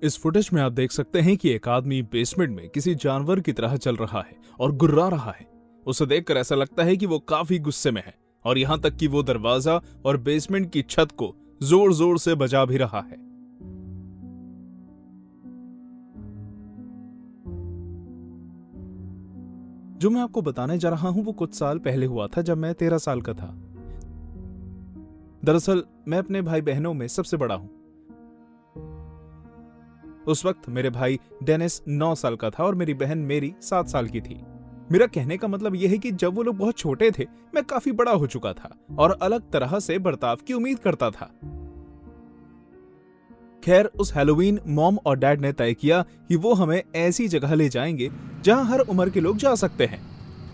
इस फुटेज में आप देख सकते हैं कि एक आदमी बेसमेंट में किसी जानवर की तरह चल रहा है और गुर्रा रहा है। उसे देखकर ऐसा लगता है कि वो काफी गुस्से में है और यहाँ तक कि वो दरवाजा और बेसमेंट की छत को जोर जोर से बजा भी रहा है। जो मैं आपको बताने जा रहा हूं वो कुछ साल पहले हुआ था, जब मैं 13 साल का था। दरअसल मैं अपने भाई बहनों में सबसे बड़ा हूं। उस वक्त मेरे भाई डेनिस 9 साल का था और मेरी बहन मेरी 7 साल की थी। मेरा कहने का मतलब यह है कि जब वो लोग बहुत छोटे थे मैं काफी बड़ा हो चुका था और अलग तरह से बर्ताव की उम्मीद करता था। खैर, उस हैलोवीन मॉम और डैड ने तय किया कि वो हमें ऐसी जगह ले जाएंगे जहां हर उम्र के लोग जा सकते हैं।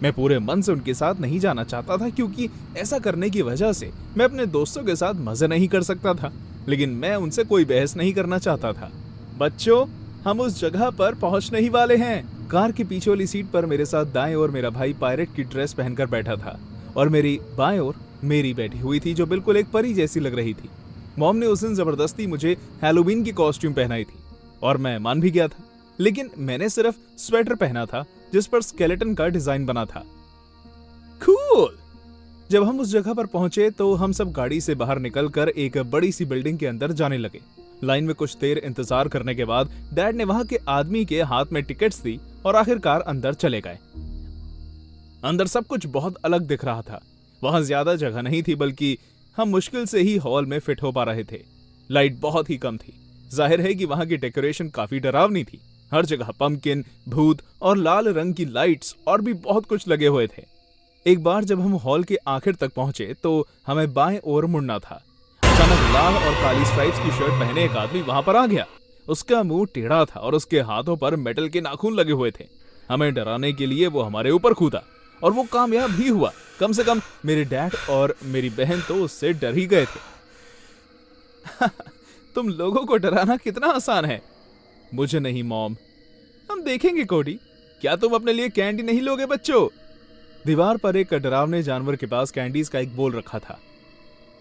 मैं पूरे मन से उनके साथ नहीं जाना चाहता था, क्योंकि ऐसा करने की वजह से मैं अपने दोस्तों के साथ मजे नहीं कर सकता था, लेकिन मैं उनसे कोई बहस नहीं करना चाहता था। बच्चों, हम उस जगह पर पहुंचने ही वाले हैं। कार की पीछे वाली सीट पर मेरे साथ दाएं ओर मेरा भाई पायरेट की ड्रेस पहनकर बैठा था और मेरी बाएं ओर मेरी बैठी हुई थी, जो बिल्कुल एक परी जैसी लग रही थी। मॉम ने उस दिन जबरदस्ती मुझे हैलोवीन की कॉस्ट्यूम पहनाई थी और मैं मान भी गया था, लेकिन मैंने सिर्फ स्वेटर पहना था जिस पर स्केलेटन का डिजाइन बना था। कूल! जब हम उस जगह पर पहुंचे तो हम सब गाड़ी से बाहर निकलकर एक बड़ी सी बिल्डिंग के अंदर जाने लगे। लाइन में कुछ देर इंतजार करने के बाद डैड ने वहां के आदमी के हाथ में टिकट्स दी और आखिरकार अंदर चले गए। अंदर सब कुछ बहुत अलग दिख रहा था। वहां ज्यादा जगह नहीं थी, बल्कि हम मुश्किल से ही हॉल में फिट हो पा रहे थे। लाइट बहुत ही कम थी। जाहिर है कि वहां की डेकोरेशन काफी डरावनी थी। हर जगह पंपकिन, भूत और लाल रंग की लाइट्स और भी बहुत कुछ लगे हुए थे। एक बार जब हम हॉल के आखिर तक पहुंचे तो हमें बाएं ओर मुड़ना था। अचानक लाल और काली स्ट्राइप्स की शर्ट पहने एक आदमी वहां पर आ गया। उसका मुंह टेढ़ा था और उसके हाथों पर मेटल के नाखून लगे हुए थे। हमें डराने के लिए वो हमारे ऊपर कूदा और वो कामयाब भी हुआ। कम से कम मेरे डैड और मेरी बहन तो उससे डर ही गए थे। तुम लोगों को डराना कितना आसान है। मुझे नहीं मॉम। हम देखेंगे कोडी। क्या तुम अपने लिए कैंडी नहीं लोगे बच्चों? दीवार पर एक डरावने जानवर के पास कैंडीज का एक बोल रखा था।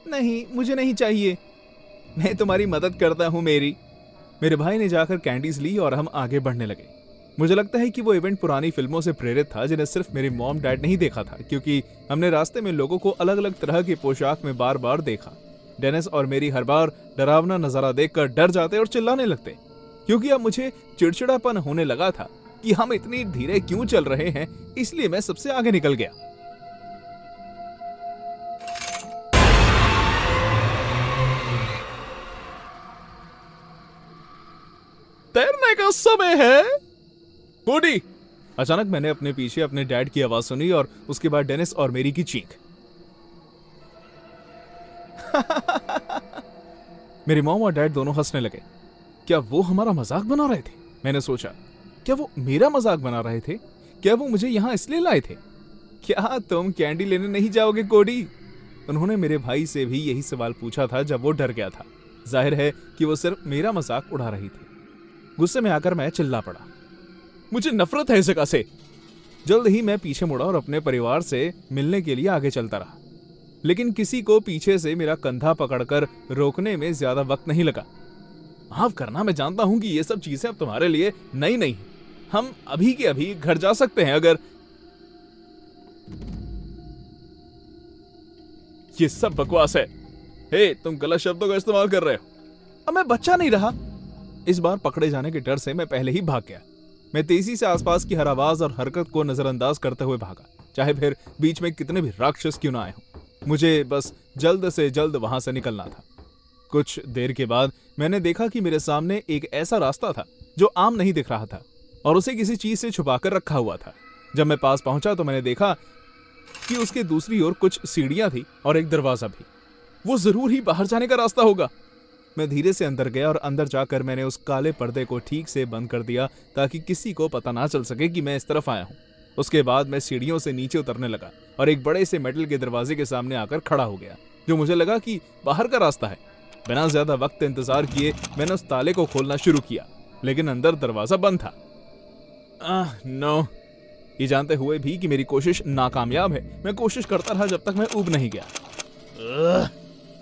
नहीं, मुझे नहीं चाहिए। मैं तुम्हारी मदद करता हूं मेरे भाई ने जाकर कैंडीज ली और हम आगे बढ़ने लगे। मुझे लगता है कि वो इवेंट पुरानी फिल्मों से प्रेरित था, जिन्हें सिर्फ मेरे मॉम डैड नहीं देखा था, क्योंकि हमने रास्ते में लोगों को अलग अलग तरह की पोशाक में बार बार देखा। डेनिस और मेरी हर बार डरावना नजारा देखकर डर जाते और चिल्लाने लगते, क्योंकि अब मुझे चिड़चिड़ापन होने लगा था कि हम इतनी धीरे क्यों चल रहे हैं। इसलिए मैं सबसे आगे निकल गया। तैरने का समय है कोडी। अचानक मैंने अपने पीछे अपने डैड की आवाज सुनी और उसके बाद डेनिस और मेरी की चीख। मेरी मॉम और डैड दोनों हंसने लगे। क्या वो हमारा मजाक बना रहे थे? मैंने सोचा, क्या वो मेरा मजाक बना रहे थे? क्या वो मुझे यहां इसलिए लाए थे? क्या तुम कैंडी लेने नहीं जाओगे कोडी? उन्होंने मेरे भाई से भी यही सवाल पूछा था जब वो डर गया था। जाहिर है कि वो सिर्फ मेरा मजाक उड़ा रही थी। गुस्से में आकर मैं चिल्ला पड़ा, मुझे नफरत है इस जगह से। जल्द ही मैं पीछे मुड़ा और अपने परिवार से मिलने के लिए आगे चलता रहा, लेकिन किसी को पीछे से मेरा कंधा पकड़कर रोकने में ज्यादा वक्त नहीं लगा। माफ करना, मैं जानता हूं कि ये सब चीजें अब तुम्हारे लिए नई नहीं है। हम अभी के अभी घर जा सकते हैं अगर ये सब बकवास है। हे, तुम गलत शब्दों का इस्तेमाल कर रहे हो। अब मैं बच्चा नहीं रहा। इस बार पकड़े जाने के डर से मैं पहले ही भाग गया। मैं तेजी से आसपास की हर आवाज और हरकत को नजरअंदाज करते हुए भागा, चाहे फिर बीच में कितने भी राक्षस क्यों ना आए हों। मुझे बस जल्द से जल्द वहां से निकलना था। कुछ देर के बाद मैंने देखा कि मेरे सामने एक ऐसा रास्ता था जो आम नहीं दिख रहा था और उसे किसी चीज से छुपाकर रखा हुआ था। जब मैं पास पहुंचा तो मैंने देखा कि उसके दूसरी ओर कुछ सीढ़ियां थी और एक दरवाजा भी। वो जरूर ही बाहर जाने का रास्ता होगा। मैं धीरे से अंदर गया और अंदर जाकर मैंने उस काले पर्दे को ठीक से बंद कर दिया ताकि किसी को पता ना चल सके कि मैं इस तरफ आया हूं। उसके बाद मैं सीढ़ियों से नीचे उतरने लगा और एक बड़े से मेटल के दरवाजे के सामने आकर खड़ा हो गया, जो मुझे लगा कि बाहर का रास्ता है। बिना ज्यादा वक्त इंतजार किए मैंने उस ताले को खोलना शुरू किया, लेकिन अंदर दरवाजा बंद था। नो। ये जानते हुए भी कि मेरी कोशिश नाकामयाब है, मैं कोशिश करता रहा जब तक मैं ऊब नहीं गया।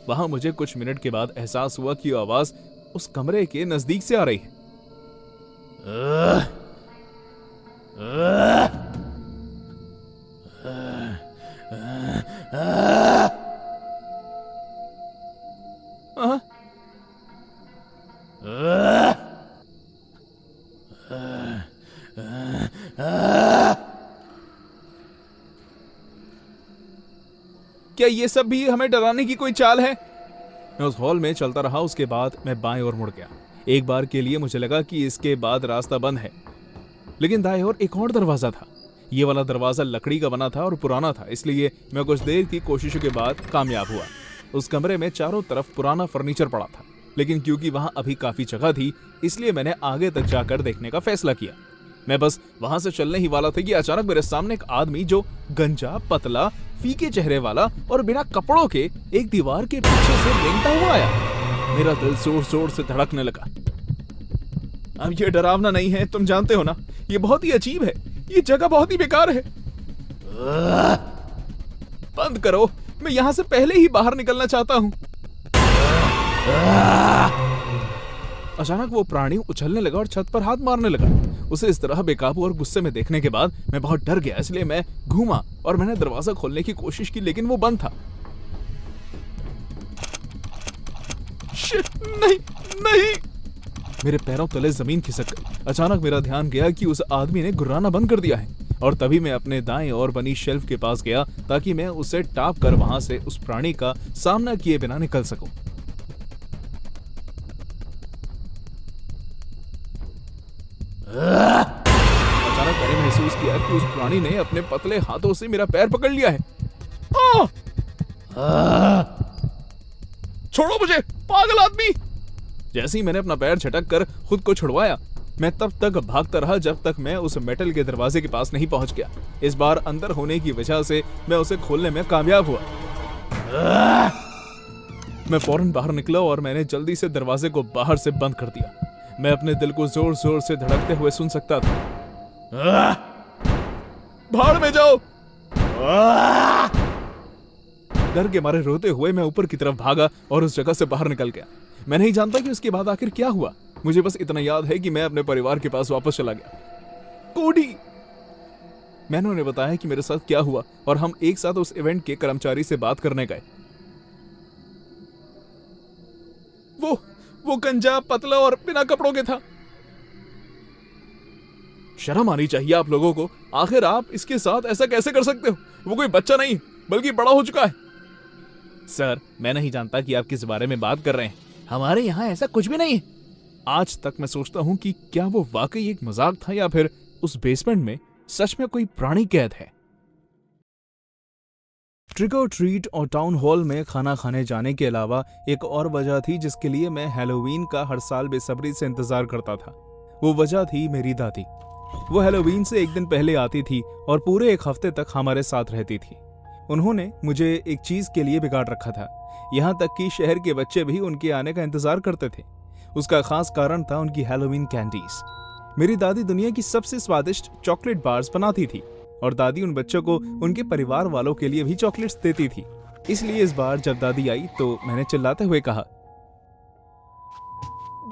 वहां मुझे कुछ मिनट के बाद एहसास हुआ कि आवाज उस कमरे के नजदीक से आ रही है। क्या ये सब भी हमें डराने की कोई चाल है? मैं उस हॉल में चलता रहा। उसके बाद मैं बाएं ओर मुड़ गया। एक बार के लिए मुझे लगा कि इसके बाद रास्ता बंद है, लेकिन दाएं ओर एक और दरवाजा था। ये वाला दरवाजा लकड़ी का बना था और पुराना था, इसलिए मैं कुछ देर की कोशिशों के बाद कामयाब हुआ। उस कमरे में चारों तरफ पुराना फर्नीचर पड़ा था, लेकिन क्योंकि वहां अभी काफी जगह थी, इसलिए मैंने आगे तक जाकर देखने का फैसला किया। मैं बस वहां से चलने ही वाला था कि अचानक मेरे सामने एक आदमी जो गंजा, पतला, फीके चेहरे वाला और बिना कपड़ों के एक दीवार के पीछे से रेंगता हुआ आया। मेरा दिल जोर जोर से धड़कने लगा। अब ये डरावना नहीं है, तुम जानते हो ना, ये बहुत ही अजीब है। ये जगह बहुत ही बेकार है। बंद करो, मैं यहां से पहले ही बाहर निकलना चाहता हूं। अचानक वो प्राणी उछलने लगा और छत पर हाथ मारने लगा। उसे इस तरह बेकाबू और गुस्से में देखने के बाद मैं बहुत डर गया, इसलिए मैं घूमा और मैंने दरवाजा खोलने की कोशिश की, लेकिन वो बंद था। शिट, नहीं नहीं, मेरे पैरों तले जमीन खिसक गई। अचानक मेरा ध्यान गया कि उस आदमी ने गुर्राना बंद कर दिया है, और तभी मैं अपने दाएं ओर बनी शेल्फ के पास गया ताकि मैं उसे टाप कर वहां से उस प्राणी का सामना किए बिना निकल सकूं। अचानक मैंने महसूस किया कि उस प्राणी ने अपने पतले हाथों से मेरा पैर पकड़ लिया है। छोड़ो मुझे, पागल आदमी! जैसे ही मैंने अपना पैर झटक कर खुद को छुड़वाया, मैं तब तक भागता रहा जब तक मैं उस मेटल के दरवाजे के पास नहीं पहुंच गया। इस बार अंदर होने की वजह से मैं उसे खोलने में कामयाब हुआ। मैं फौरन बाहर निकला और मैंने जल्दी से दरवाजे को बाहर से बंद कर दिया। मैं अपने दिल को जोर जोर से धड़कते हुए सुन सकता था। भाड़ में जाओ! डर के मारे रोते हुए मैं ऊपर की तरफ भागा और उस जगह से बाहर निकल गया। मैं नहीं जानता कि उसके बाद आखिर क्या हुआ। मुझे बस इतना याद है कि मैं अपने परिवार के पास वापस चला गया। कोडी! मैंने उन्हें बताया कि मेरे साथ क्या हुआ और हम एक साथ उस इवेंट के कर्मचारी से बात करने गए। वो गंजा, पतला और बिना कपड़ों के था। शर्म आनी चाहिए आप लोगों को। आखिर आप इसके साथ ऐसा कैसे कर सकते हो? वो कोई बच्चा नहीं बल्कि बड़ा हो चुका है। सर, मैं नहीं जानता कि आप किस बारे में बात कर रहे हैं। हमारे यहाँ ऐसा कुछ भी नहीं है। आज तक मैं सोचता हूँ कि क्या वो वाकई एक मजाक था या फिर उस बेसमेंट में सच में कोई प्राणी कैद है। ट्रिक और ट्रीट और टाउन हॉल में खाना खाने जाने के अलावा एक और वजह थी जिसके लिए मैं हैलोवीन का हर साल बेसब्री से इंतजार करता था। वो वजह थी मेरी दादी। वो हैलोवीन से एक दिन पहले आती थी और पूरे एक हफ्ते तक हमारे साथ रहती थी। उन्होंने मुझे एक चीज के लिए बिगाड़ रखा था, यहाँ तक कि शहर के बच्चे भी उनके आने का इंतजार करते थे। उसका खास कारण था उनकी हैलोवीन कैंडीज। मेरी दादी दुनिया की सबसे स्वादिष्ट चॉकलेट बार्स बनाती थी और दादी उन बच्चों को उनके परिवार वालों के लिए भी चॉकलेट्स देती थी। इसलिए इस बार जब दादी आई तो मैंने चिल्लाते हुए कहा,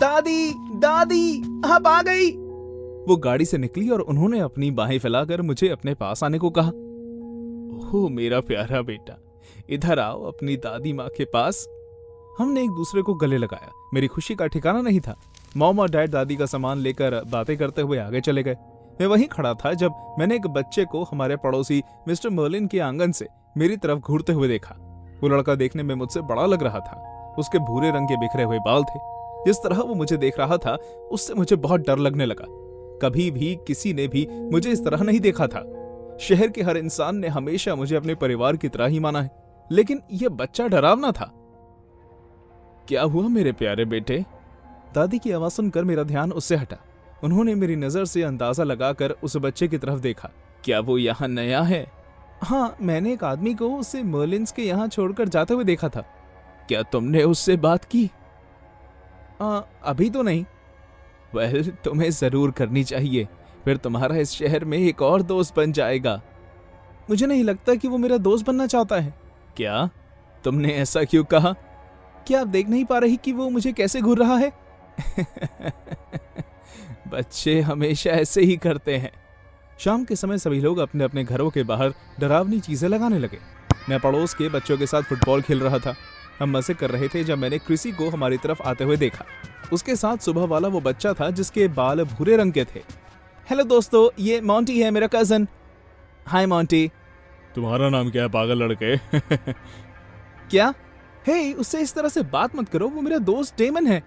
दादी दादी, आप आ गई। वो गाड़ी से निकली और उन्होंने अपनी बाहें फैलाकर मुझे अपने पास आने को कहा। ओह मेरा प्यारा बेटा, इधर आओ अपनी दादी माँ के पास। हमने एक दूसरे को गले लगाया। मेरी खुशी का ठिकाना नहीं था। मॉम और डैड दादी का सामान लेकर बातें करते हुए आगे चले गए। मैं वहीं खड़ा था जब मैंने एक बच्चे को हमारे पड़ोसी मिस्टर मर्लिन के आंगन से मेरी तरफ घूरते हुए देखा। वो लड़का देखने में मुझसे बड़ा लग रहा था। उसके भूरे रंग के बिखरे हुए बाल थे। जिस तरह वो मुझे देख रहा था उससे मुझे बहुत डर लगने लगा। कभी भी किसी ने भी मुझे इस तरह नहीं देखा था। शहर के हर इंसान ने हमेशा मुझे अपने परिवार की तरह ही माना है, लेकिन यह बच्चा डरावना था। क्या हुआ मेरे प्यारे बेटे? दादी की आवाज सुनकर मेरा ध्यान उससे हटा। उन्होंने मेरी नजर से अंदाजा लगाकर उस बच्चे की तरफ देखा। क्या वो यहाँ नया है? हाँ, मैंने एक आदमी को उसे मर्लिन्स के यहाँ छोड़कर जाते हुए देखा था। क्या तुमने उससे बात की? अभी तो नहीं। वेल, तुम्हें जरूर करनी चाहिए, फिर तुम्हारा इस शहर में एक और दोस्त बन जाएगा। मुझे नहीं लगता कि वो मेरा दोस्त बनना चाहता है। क्या? तुमने ऐसा क्यों कहा? क्या आप देख नहीं पा रही कि वो मुझे कैसे घूर रहा है? बच्चे हमेशा ऐसे ही करते हैं। शाम के समय सभी लोग अपने अपने घरों के बाहर डरावनी चीजें लगाने लगे। मैं पड़ोस के बच्चों के साथ फुटबॉल खेल रहा था। हम मजे कर रहे थे जब मैंने क्रिसी को हमारी तरफ आते हुए देखा। उसके साथ सुबह वाला वो बच्चा था जिसके बाल भूरे रंग के थे। हेलो दोस्तों, ये मॉन्टी है, मेरा कजन। हाय मॉन्टी। तुम्हारा नाम क्या है पागल लड़के? क्या? हे, उससे इस तरह से बात मत करो, वो मेरा दोस्त डेमन है।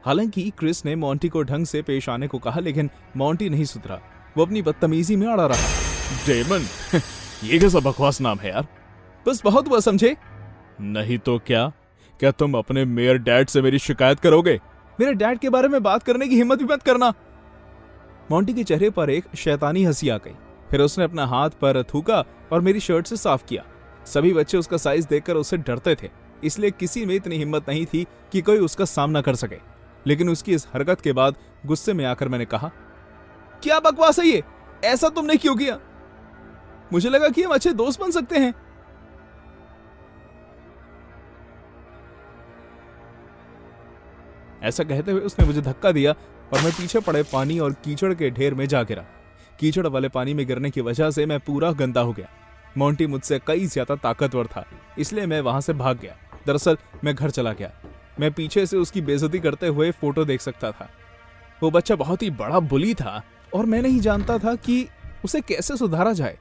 हालांकि क्रिस ने मॉन्टी को ढंग से पेश आने को कहा, लेकिन मॉन्टी नहीं सुधरा। वो अपनी बदतमीजी में अड़ा रहा। डेमन? ये कैसा बकवास नाम है यार। बस बहुत हुआ, समझे? नहीं तो क्या तुम अपने मेयर डैड से मेरी शिकायत करोगे? मेरे डैड के बारे में बात करने की हिम्मत भी मत करना। मॉन्टी के चेहरे पर एक शैतानी हंसी आ गई। फिर उसने अपना हाथ पर थूका और मेरी शर्ट से साफ किया। सभी बच्चे उसका साइज देखकर उससे डरते थे, इसलिए किसी में इतनी हिम्मत नहीं थी कि कोई उसका सामना कर सके। लेकिन उसकी इस हरकत के बाद गुस्से में आकर मैंने कहा, क्या बकवास है ये? ऐसा तुमने क्यों किया? मुझे लगा कि हम अच्छे दोस्त बन सकते हैं। ऐसा कहते हुए उसने मुझे धक्का दिया और मैं पीछे पड़े पानी और कीचड़ के ढेर में जा गिरा। कीचड़ वाले पानी में गिरने की वजह से मैं पूरा गंदा हो गया। मॉन्टी मुझसे कई ज्यादा ताकतवर था, इसलिए मैं वहां से भाग गया। दरअसल मैं घर चला गया। मैं पीछे से उसकी बेइज्जती करते हुए फोटो देख सकता था। वो बच्चा बहुत ही बड़ा बुली था और मैं नहीं जानता था कि उसे कैसे सुधारा जाए।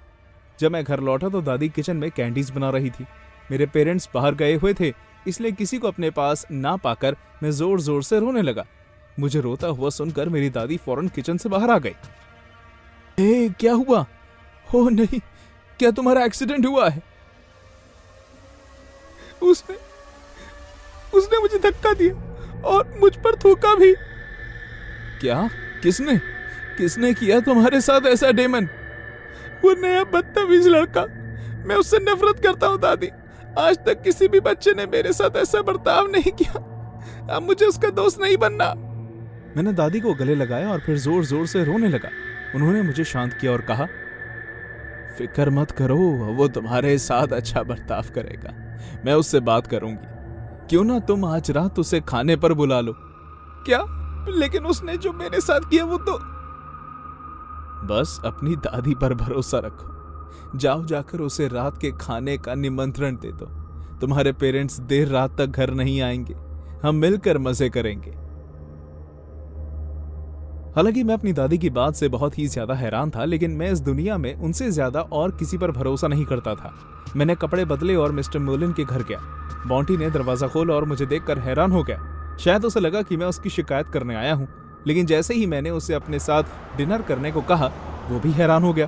जब मैं घर लौटा तो दादी किचन में कैंडीज बना रही थी। मेरे पेरेंट्स बाहर गए हुए थे, इसलिए किसी को अपने पास ना पाकर मैं जोर जोर से रोने लगा। मुझे रोता हुआ सुनकर मेरी दादी फौरन किचन से बाहर आ गई। ए, क्या हुआ? ओह नहीं, क्या तुम्हारा एक्सीडेंट हुआ है? उसने मुझे धक्का दिया और मुझ पर थूका भी। क्या? किसने किया तुम्हारे साथ ऐसा डेमन? वो नया बदतमीज लड़का। मैं उससे नफरत करता हूँ दादी। आज तक किसी भी बच्चे ने मेरे साथ ऐसा बर्ताव नहीं किया। अब मुझे उसका दोस्त नहीं बनना। मैंने दादी को गले लगाया और फिर जोर जोर से रोने लगा। उन्होंने मुझे शांत किया और कहा, फिक्र मत करो, वो तुम्हारे साथ अच्छा बर्ताव करेगा। मैं उससे बात करूंगी। क्यों ना तुम आज रात उसे खाने पर बुला लो। क्या? लेकिन उसने जो मेरे साथ किया वो तो। बस अपनी दादी पर भरोसा रखो। जाओ जाकर उसे रात के खाने का निमंत्रण दे दो। तुम्हारे पेरेंट्स देर रात तक घर नहीं आएंगे। हम मिलकर मजे करेंगे। हालांकि मैं अपनी दादी की बात से बहुत ही ज्यादा हैरान था, लेकिन मैं इस दुनिया में उनसे ज्यादा और किसी पर भरोसा नहीं करता था। मैंने कपड़े बदले और मिस्टर मोलिन के घर गया। बॉन्टी ने दरवाजा खोला और मुझे देखकर हैरान हो गया। शायद उसे लगा कि मैं उसकी शिकायत करने आया हूं, लेकिन जैसे ही मैंने उसे अपने साथ डिनर करने को कहा, वो भी हैरान हो गया।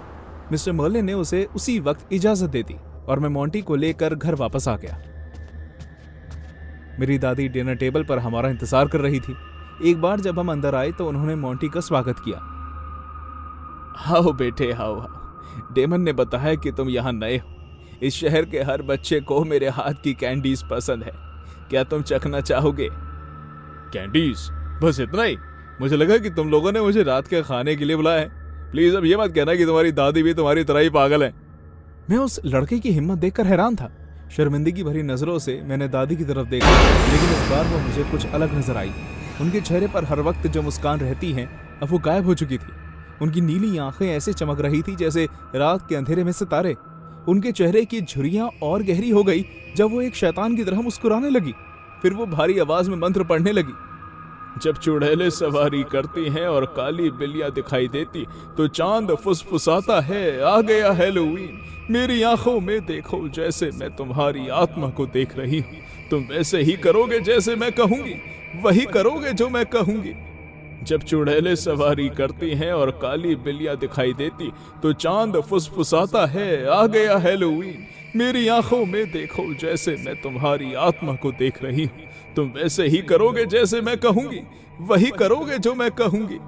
मिस्टर मोलिन ने उसे उसी वक्त इजाजत दे दी और मैं मॉन्टी को लेकर घर वापस आ गया। मेरी दादी डिनर टेबल पर हमारा इंतजार कर रही थी। एक बार जब हम अंदर आए तो उन्होंने मॉन्टी का स्वागत किया। आओ बेटे, आओ। डेमन ने बताया कि तुम यहाँ नए हो। इस शहर के हर बच्चे को मेरे हाथ की कैंडीज पसंद है। क्या तुम चखना चाहोगे? कैंडीज? बस इतना ही? मुझे लगा कि तुम लोगों ने मुझे रात के खाने के लिए बुलाया है। प्लीज अब ये मत कहना कि तुम्हारी दादी भी तुम्हारी तरह ही पागल है। मैं उस लड़के की हिम्मत देखकर हैरान था। शर्मिंदगी भरी नजरों से मैंने दादी की तरफ देखा, लेकिन इस बार वो मुझे कुछ अलग नजर आई। उनके चेहरे पर हर वक्त जो मुस्कान रहती है, अब वो गायब हो चुकी थी। उनकी नीली आंखें ऐसे चमक रही थी जैसे रात के अंधेरे में सितारे। उनके चेहरे की झुर्रियां और गहरी हो गई जब वो एक शैतान की तरह मुस्कुराने लगी। फिर वो भारी आवाज में मंत्र पढ़ने लगी। जब चुड़ैलें सवारी करती हैं और काली बिल्लियां दिखाई देती तो चांद फुसफुसाता है, आ गया हैलोवीन। मेरी आंखों में देखो जैसे मैं तुम्हारी आत्मा को देख रही हूँ। तुम वैसे ही करोगे जैसे मैं कहूंगी, वही करोगे जो मैं कहूंगी। जब चुड़ैलें सवारी करती हैं और काली बिल्लियां दिखाई देती तो चांद फुसफुसाता है, आ गया हैलोवीन। मेरी आंखों में देखो जैसे मैं तुम्हारी आत्मा को देख रही हूँ। तुम वैसे ही करोगे जैसे मैं कहूंगी, वही करोगे जो मैं कहूंगी।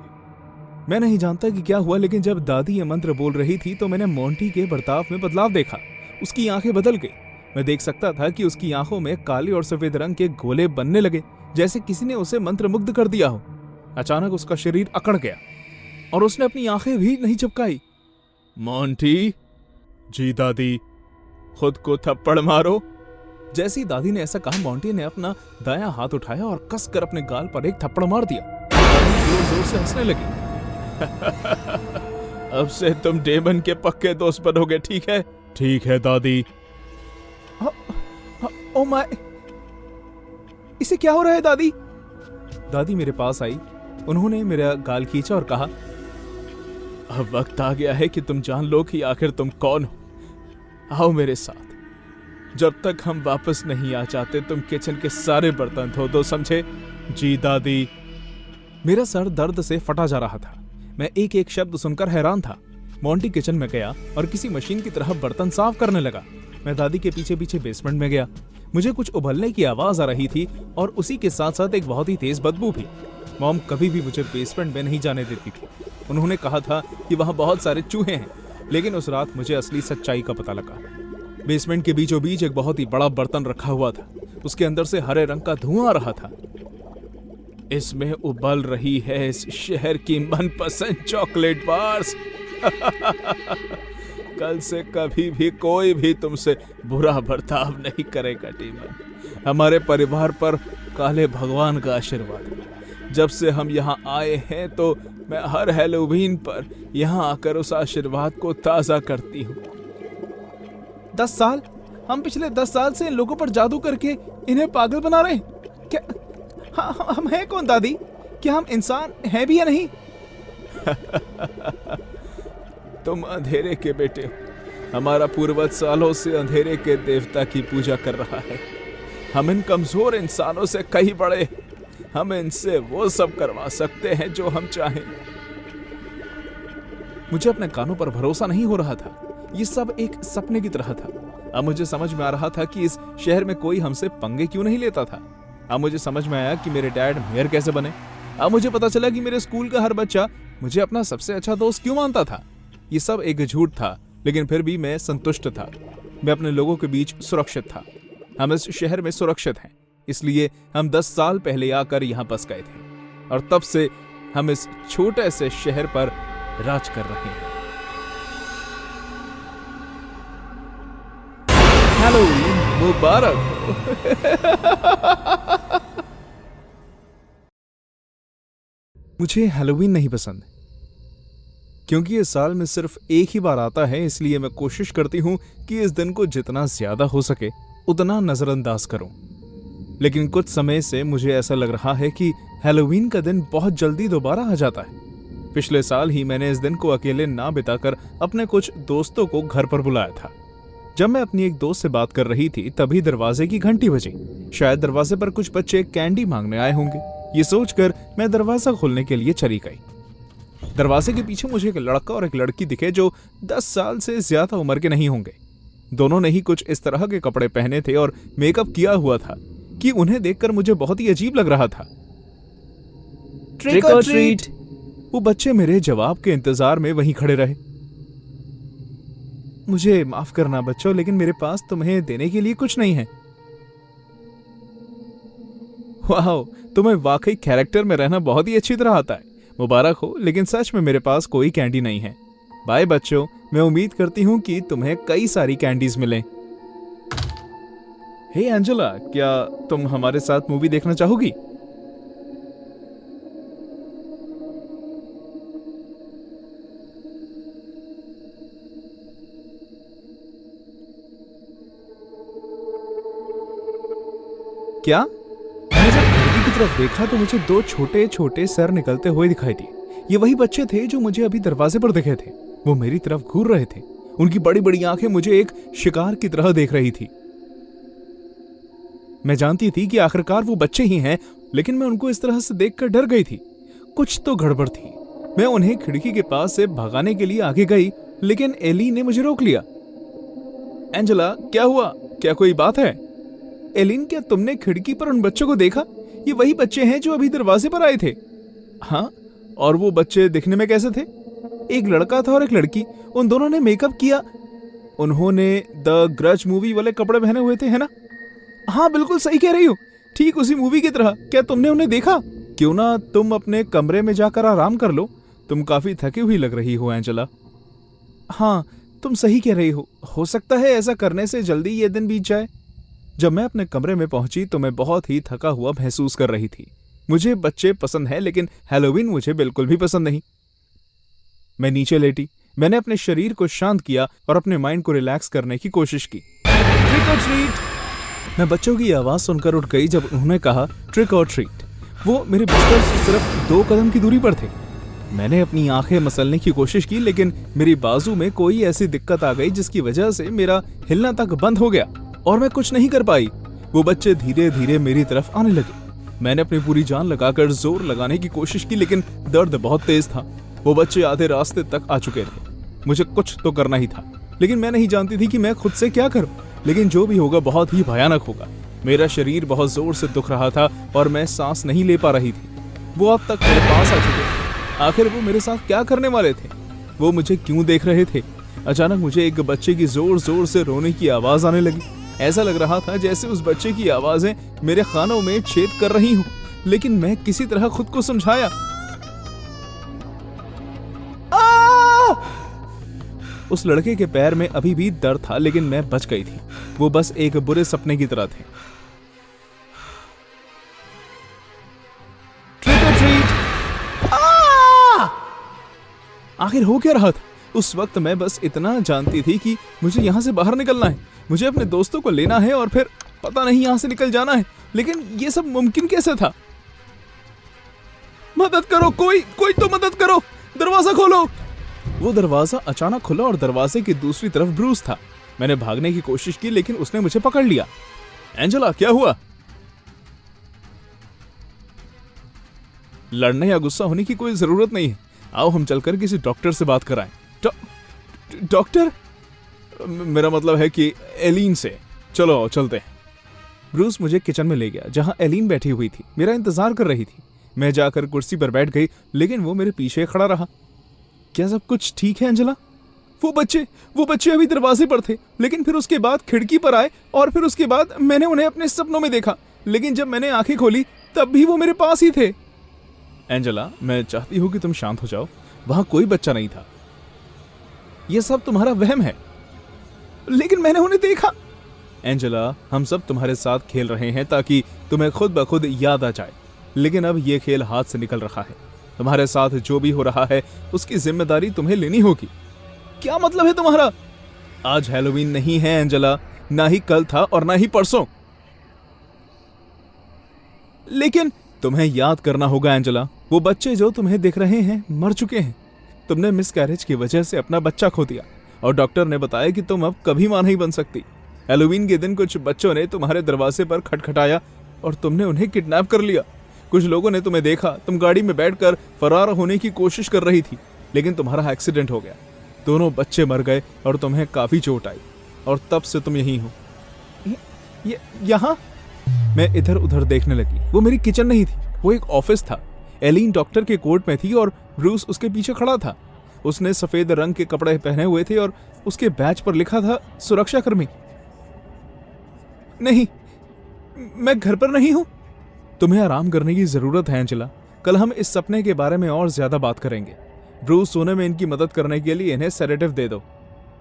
मैं नहीं जानता कि क्या हुआ, लेकिन जब दादी ये मंत्र बोल रही थी तो मैंने मॉन्टी के बर्ताव में बदलाव देखा। उसकी आंखें बदल गई। मैं देख सकता था कि उसकी आंखों में काले और सफेद रंग के गोले बनने लगे, जैसे किसी ने उसे मंत्रमुग्ध कर दिया हो। अचानक उसका शरीर अकड़ गया और उसने अपनी आंखें भी नहीं झपकाई। मॉन्टी? जी दादी। खुद को थप्पड़ मारो। जैसे ही दादी ने ऐसा कहा, मॉन्टी ने अपना दायां हाथ उठाया और कसकर अपने गाल पर एक थप्पड़ मार दिया। जोर जोर से हंसने लगी। अब से तुम डेमन के पक्के दोस्त बनोगे, ठीक है? ठीक है दादी। ओ माय, इसे क्या हो रहा है दादी? दादी मेरे पास आई, उन्होंने मेरा गाल खींचा और कहा, अब वक्त आ गया है कि तुम जान लो कि आखिर तुम कौन हो। आओ मेरे साथ। जब तक हम वापस नहीं आ जाते तुम किचन के सारे बर्तन धो दो, समझे? जी दादी। मेरा सर दर्द से फटा जा रहा था। मैं एक एक शब्द सुनकर हैरान था। मोंटी किचन में गया और किसी मशीन की तरह बर्तन साफ करने लगा। मैं दादी के पीछे पीछे बेसमेंट में गया। मुझे कुछ उबलने की आवाज आ रही थी और उसी के साथ साथ एक बहुत ही तेज बदबू भी। मॉम कभी भी मुझे बेसमेंट में नहीं जाने देती थी। उन्होंने कहा था कि वहां बहुत सारे चूहे हैं, लेकिन उस रात मुझे असली सच्चाई का पता लगा। बेसमेंट के बीचों बीच एक बहुत ही बड़ा बर्तन रखा हुआ था। उसके अंदर से हरे रंग का धुआं आ रहा था। इसमें उबल रही है इस शहर की मनपसंद चॉकलेट बार्स। कल से कभी भी कोई भी तुमसे बुरा बर्ताव नहीं करेगा टीमन। हमारे परिवार पर काले भगवान का आशीर्वाद। जब से हम यहाँ आए हैं तो मैं हर हैलोवीन पर यहाँ आकर उस आशीर्वाद को ताज़ा करती हूँ। 10 साल? हम पिछले 10 साल से इन लोगों पर जादू करके इन्हें पागल बना रहे हैं क्या? हम हैं कौन दादी? क्या हम इंसान हैं भी या नहीं? तुम अंधेरे के बेटे हो। हमारा पूर्वज सालों से अंधेरे के देवता की पूजा कर रहा है। हम इन कमजोर इंसानों से कहीं बड़े। हम इनसे वो सब करवा सकते हैं जो हम चाहें। मुझे अपने कानों पर भरोसा नहीं हो रहा था। ये सब एक सपने की तरह था। अब मुझे समझ में आ रहा था कि इस शहर में कोई हमसे पंगे क्यों नहीं लेता था। अब मुझे समझ में आया कि मेरे डैड मेयर कैसे बने। अब मुझे पता चला कि मेरे स्कूल का हर बच्चा मुझे अपना सबसे अच्छा दोस्त क्यों मानता था। ये सब एक झूठ था, लेकिन फिर भी मैं संतुष्ट था। मैं अपने लोगों के बीच सुरक्षित था। हम इस शहर में सुरक्षित हैं, इसलिए हम 10 साल पहले आकर यहाँ बस गए थे और तब से हम इस छोटे से शहर पर राज कर रहे हैं। हैलोवीन मुबारक हो। मुझे हैलोवीन नहीं पसंद क्योंकि इस साल में सिर्फ एक ही बार आता है, इसलिए मैं कोशिश करती हूँ कि इस दिन को जितना ज्यादा हो सके उतना नजरअंदाज करूं। लेकिन कुछ समय से मुझे ऐसा लग रहा है कि हैलोवीन का दिन बहुत जल्दी दोबारा आ जाता है। पिछले साल ही मैंने इस दिन को अकेले ना बिताकर अपने कुछ दोस्तों को घर पर बुलाया था। जब मैं अपनी एक दोस्त से बात कर रही थी तभी दरवाजे की घंटी बजी। शायद दरवाजे पर कुछ बच्चे कैंडी मांगने आए होंगे। ये सोचकर मैं दरवाजा खोलने के लिए चली गई। दरवाजे के पीछे मुझे एक लड़का और एक लड़की दिखे जो 10 साल से ज्यादा उम्र के नहीं होंगे। दोनों ने ही कुछ इस तरह के कपड़े पहने थे और मेकअप किया हुआ था कि उन्हें देखकर मुझे बहुत ही अजीब लग रहा था। ट्रिक और ट्रीट। वो बच्चे मेरे जवाब के इंतजार में वहीं खड़े रहे। मुझे माफ करना बच्चों, लेकिन मेरे पास तुम्हें देने के लिए कुछ नहीं है। वाह, तुम्हें वाकई कैरेक्टर में रहना बहुत ही अच्छी तरह आता है। मुबारक हो, लेकिन सच में मेरे पास कोई कैंडी नहीं है। बाय बच्चों, मैं उम्मीद करती हूँ कि तुम्हें कई सारी कैंडीज मिलें। हे एंजेला, क्या तुम हमारे साथ मूवी देखना चाहोगी? क्या? मैंने जब खिड़की की तरफ देखा तो मुझे 2 छोटे छोटे सर निकलते हुए दिखाई दिए। ये वही बच्चे थे जो मुझे अभी दरवाजे पर दिखे थे। वो मेरी तरफ घूर रहे थे। उनकी बड़ी बड़ी आंखें मुझे एक शिकार की तरह देख रही थी। मैं जानती थी कि आखिरकार वो बच्चे ही हैं, लेकिन मैं उनको इस तरह से देखकर डर गई थी। कुछ तो गड़बड़ थी। मैं उन्हें खिड़की के पास से भगाने के लिए आगे गई, लेकिन एली ने मुझे रोक लिया। एंजेला, क्या हुआ? क्या कोई बात है? एलिन, क्या तुमने खिड़की पर उन बच्चों को देखा? ये वही बच्चे हैं जो अभी दरवाजे पर आए थे। हाँ, और वो बच्चे दिखने में कैसे थे? एक लड़का था और एक लड़की। उन दोनों ने मेकअप किया। उन्होंने द ग्रज मूवी वाले कपड़े पहने हुए थे, है ना? हाँ, बिल्कुल सही कह रही हो, ठीक उसी मूवी की तरह। क्या तुमने उन्हें देखा? क्यों ना तुम अपने कमरे में जाकर आराम कर लो। तुम काफी थकी हुई लग रही हो एंजेला। हाँ, तुम सही कह रही हो सकता है ऐसा करने से जल्दी ये दिन बीत जाए। जब मैं अपने कमरे में पहुंची तो मैं बहुत ही थका हुआ महसूस कर रही थी। मुझे बच्चे पसंद हैं, लेकिन हैलोवीन मुझे बिल्कुल भी पसंद नहीं। मैं नीचे लेटी। मैंने अपने शरीर को शांत किया और अपने माइंड को रिलैक्स करने की कोशिश की। ट्रिक और ट्रीट। मैं बच्चों की आवाज सुनकर उठ गई जब उन्होंने कहा ट्रिक और ट्रीट। वो मेरे बिस्तर से सिर्फ 2 कदम की दूरी पर थे। मैंने अपनी आंखें मसलने की कोशिश की, लेकिन मेरी बाजू में कोई ऐसी दिक्कत आ गई जिसकी वजह से मेरा हिलना तक बंद हो गया और मैं कुछ नहीं कर पाई। वो बच्चे धीरे धीरे मेरी तरफ आने लगे। मैंने अपनी पूरी जान लगाकर जोर लगाने की कोशिश की, लेकिन दर्द बहुत तेज था। वो बच्चे आधे रास्ते तक आ चुके थे। मुझे कुछ तो करना ही था, लेकिन मैं नहीं जानती थी कि मैं खुद से क्या करूं। लेकिन जो भी होगा बहुत ही भयानक होगा। मेरा शरीर बहुत जोर से दुख रहा था और मैं सांस नहीं ले पा रही थी। वो अब तक मेरे पास आ चुके थे। आखिर वो मेरे साथ क्या करने वाले थे? वो मुझे क्यों देख रहे थे? अचानक मुझे एक बच्चे की जोर जोर से रोने की आवाज आने लगी। ऐसा लग रहा था जैसे उस बच्चे की आवाजें मेरे कानों में छेद कर रही हूं, लेकिन मैं किसी तरह खुद को समझाया। उस लड़के के पैर में अभी भी दर्द था, लेकिन मैं बच गई थी। वो बस एक बुरे सपने की तरह थे। ट्रिक और ट्रीट। आखिर हो क्या रहा था? उस वक्त मैं बस इतना जानती थी कि मुझे यहां से बाहर निकलना है, मुझे अपने दोस्तों को लेना है और फिर पता नहीं यहां से निकल जाना है। लेकिन ये सब मुमकिन कैसे था? मदद करो, कोई तो मदद करो, दरवाजा खोलो। वो दरवाजा अचानक खुला और दरवाजे की दूसरी तरफ ब्रूस था। मैंने भागने की कोशिश की, लेकिन उसने मुझे पकड़ लिया। एंजेला, क्या हुआ? लड़ने या गुस्सा होने की कोई जरूरत नहीं है। आओ हम चलकर किसी डॉक्टर से बात कराएं। डॉक्टर? मेरा मतलब है कि एलीन से। चलो चलते हैं। ब्रूस मुझे किचन में ले गया, जहां एलीन बैठी हुई थी, मेरा इंतजार कर रही थी। मैं जाकर कुर्सी पर बैठ गई, लेकिन वो मेरे पीछे खड़ा रहा। क्या सब कुछ ठीक है एंजेला? वो बच्चे अभी दरवाजे पर थे, लेकिन फिर उसके बाद खिड़की पर आए और फिर उसके बाद मैंने उन्हें अपने सपनों में देखा, लेकिन जब मैंने आंखें खोली तब भी वो मेरे पास ही थे। एंजेला, मैं चाहती हूं कि तुम शांत हो जाओ। वहां कोई बच्चा नहीं था। यह सब तुम्हारा वहम है। लेकिन मैंने उन्हें देखा। एंजेला, हम सब तुम्हारे साथ खेल रहे हैं ताकि तुम्हें खुद ब खुद याद आ जाए, लेकिन अब यह खेल हाथ से निकल रहा है। तुम्हारे साथ जो भी हो रहा है उसकी जिम्मेदारी तुम्हें लेनी होगी। क्या मतलब है तुम्हारा? आज हैलोवीन नहीं है एंजेला, ना ही कल था और ना ही परसों। लेकिन तुम्हें याद करना होगा एंजेला, वो बच्चे जो तुम्हें दिख रहे हैं मर चुके हैं। तुमने मिसकैरेज की वजह से अपना बच्चा खो दिया और डॉक्टर ने बताया कि तुम अब कभी मां नहीं बन सकती। हैलोवीन के दिन कुछ बच्चों ने तुम्हारे दरवाजे पर खटखटाया और तुमने उन्हें किडनैप कर लिया। कुछ लोगों ने तुम्हें देखा, तुम गाड़ी में बैठकर फरार होने की कोशिश कर रही थी, लेकिन तुम्हारा एक्सीडेंट हो गया। दोनों बच्चे मर गए और तुम्हें काफी चोट आई, और तब से तुम यहीं हो। यहाँ? मैं इधर उधर देखने लगी। वो मेरी किचन नहीं थी, वो एक ऑफिस था। एलीन डॉक्टर के कोट में थी और ब्रूस उसके पीछे खड़ा था। उसने सफेद रंग के कपड़े पहने हुए थे और उसके बैच पर लिखा था सुरक्षाकर्मी। नहीं, मैं घर पर नहीं हूं। तुम्हें आराम करने की जरूरत है एंजेला। कल हम इस सपने के बारे में और ज्यादा बात करेंगे। ब्रूस सोने में इनकी मदद करने के लिए इन्हें सेडेटिव दे दो।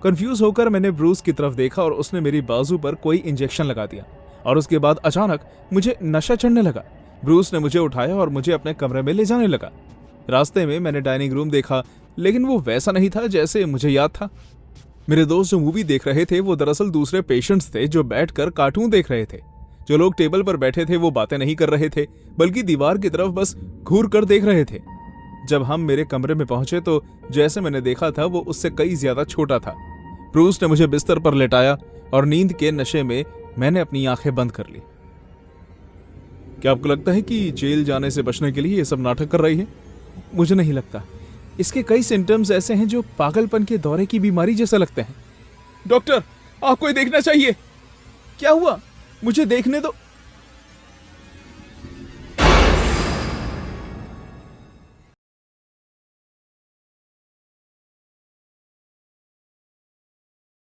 कंफ्यूज होकर मैंने ब्रूस की तरफ देखा और उसने मेरी बाजू पर कोई इंजेक्शन लगा दिया, और उसके बाद अचानक मुझे नशा चढ़ने लगा। ब्रूस ने मुझे उठाया और मुझे अपने कमरे में ले जाने लगा। रास्ते में मैंने डाइनिंग रूम देखा, लेकिन वो वैसा नहीं था जैसे मुझे याद था। मेरे दोस्त जो मूवी देख रहे थे वो दरअसल दूसरे पेशेंट्स थे जो बैठकर कार्टून देख रहे थे। जो लोग टेबल पर बैठे थे वो बातें नहीं कर रहे थे, बल्कि दीवार की तरफ बस घूर कर देख रहे थे। जब हम मेरे कमरे में पहुंचे तो जैसे मैंने देखा था वो उससे कई ज्यादा छोटा था। ब्रूस ने मुझे बिस्तर पर लेटाया और नींद के नशे में मैंने अपनी आंखें बंद कर ली। क्या आपको लगता है कि जेल जाने से बचने के लिए ये सब नाटक कर रही है? मुझे नहीं लगता। इसके कई सिम्टम्स ऐसे हैं जो पागलपन के दौरे की बीमारी जैसा लगते हैं। डॉक्टर, आपको ये देखना चाहिए। क्या हुआ? मुझे देखने दो।